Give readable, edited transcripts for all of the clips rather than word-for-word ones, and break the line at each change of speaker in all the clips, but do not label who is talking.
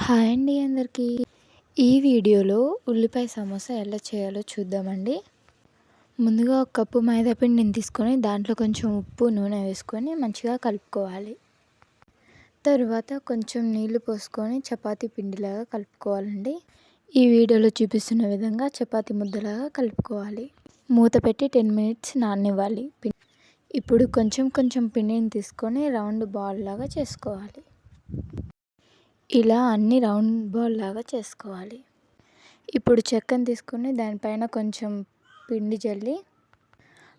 Hi అండి అందరికీ. ఈ వీడియోలో ఉల్లిపాయ సమోసా ఎలా చేయాలో చూద్దామండి. ముందుగా ఒక కప్పు మైదా పిండిని తీసుకొని దాంట్లో కొంచెం ఉప్పు, నూనె వేసుకొని మంచిగా కలుపుకోవాలి. తరువాత కొంచెం నీళ్లు పోసుకొని చపాతీ పిండిలాగా కలుపుకోవాలండి. ఈ వీడియోలో చూపిస్తున్న విధంగా చపాతీ ముద్దలాగా కలుపుకోవాలి. మూత పెట్టి 10 మినిట్స్ నాననివ్వాలి. ఇప్పుడు కొంచెం కొంచెం పిండిని తీసుకొని రౌండ్ బాల్ లాగా చేసుకోవాలి. ఇలా అన్ని రౌండ్ బాల్ లాగా చేసుకోవాలి. ఇప్పుడు చెక్కను తీసుకొని దానిపైన కొంచెం పిండి జల్లి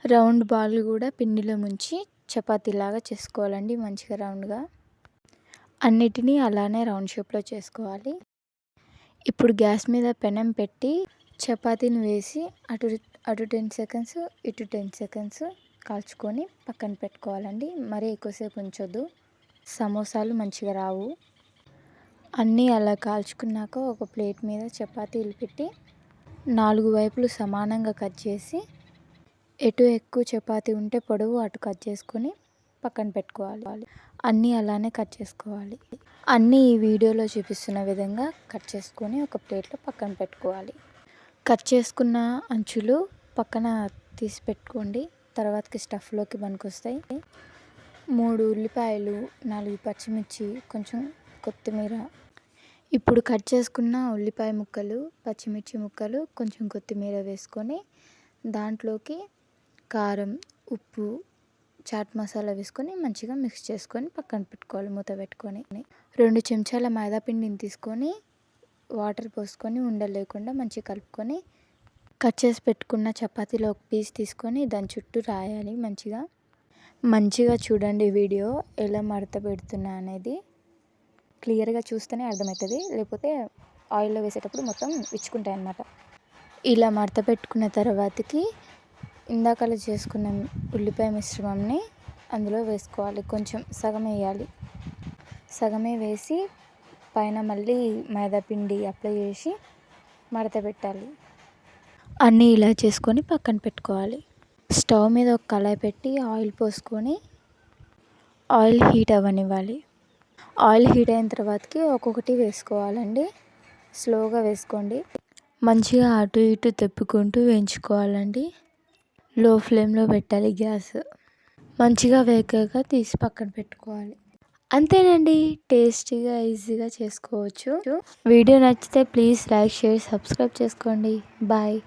రౌండ్ బాల్ కూడా పిండిలో ముంచి చపాతీలాగా చేసుకోవాలండి. మంచిగా రౌండ్గా అన్నిటినీ అలానే రౌండ్ షేప్లో చేసుకోవాలి. ఇప్పుడు గ్యాస్ మీద పెనం పెట్టి చపాతీని వేసి అటు 10 సెకండ్స్ ఇటు 10 సెకండ్స్ కాల్చుకొని పక్కన పెట్టుకోవాలండి. మరీ ఎక్కువసేపు ఉంచొద్దు, సమోసాలు మంచిగా రావు. అన్నీ అలా కాల్చుకున్నాక ఒక ప్లేట్ మీద చపాతీలు పెట్టి 4 వైపులు సమానంగా కట్ చేసి ఎటు ఎక్కువ చపాతీ ఉంటే పొడవు అటు కట్ చేసుకొని పక్కన పెట్టుకోవాలి. అన్నీ అలానే కట్ చేసుకోవాలి. అన్నీ ఈ వీడియోలో చూపిస్తున్న విధంగా కట్ చేసుకొని ఒక ప్లేట్లో పక్కన పెట్టుకోవాలి. కట్ చేసుకున్న అంచులు పక్కన తీసి పెట్టుకోండి, తర్వాతకి స్టఫ్లోకి పనికొస్తాయి. 3 ఉల్లిపాయలు, 4 పచ్చిమిర్చి, కొంచెం కొత్తిమీర. ఇప్పుడు కట్ చేసుకున్న ఉల్లిపాయ ముక్కలు, పచ్చిమిర్చి ముక్కలు, కొంచెం కొత్తిమీర వేసుకొని దాంట్లోకి కారం, ఉప్పు, చాట్ మసాలా వేసుకొని మంచిగా మిక్స్ చేసుకొని పక్కన పెట్టుకోవాలి. మూత పెట్టుకొని 2 చెంచాల మైదా పిండిని తీసుకొని వాటర్ పోసుకొని ఉండలు లేకుండా మంచిగా కలుపుకొని కట్ చేసి పెట్టుకున్న చపాతీలో ఒక పీస్ తీసుకొని దాని చుట్టూ రాయాలి. మంచిగా చూడండి వీడియో ఎలా మడత పెడుతున్నా అనేది. క్లియర్గా చూస్తేనే అర్థమవుతుంది, లేకపోతే ఆయిల్లో వేసేటప్పుడు మొత్తం విచ్చుకుంటాయి అన్నమాట. ఇలా మడత పెట్టుకున్న తర్వాతకి ఇందాకలా చేసుకున్న ఉల్లిపాయ మిశ్రమంని అందులో వేసుకోవాలి. కొంచెం సగం వేయాలి. సగమే వేసి పైన మళ్ళీ మైదా పిండి అప్లై చేసి మడత పెట్టాలి. అన్నీ ఇలా చేసుకొని పక్కన పెట్టుకోవాలి. స్టవ్ మీద ఒక కళాయి పెట్టి ఆయిల్ పోసుకొని ఆయిల్ హీట్ అవ్వనివ్వాలి. ఆయిల్ హీట్ అయిన తర్వాతకి ఒక్కొక్కటి వేసుకోవాలండి. స్లోగా వేసుకోండి. మంచిగా అటు ఇటు తిప్పుకుంటూ వేయించుకోవాలండి. లో ఫ్లేమ్లో పెట్టాలి గ్యాస్. మంచిగా వేగాక తీసి పక్కన పెట్టుకోవాలి. అంతేనండి, టేస్టీగా ఈజీగా చేసుకోవచ్చు. వీడియో నచ్చితే ప్లీజ్ లైక్, షేర్, సబ్స్క్రైబ్ చేసుకోండి. బాయ్.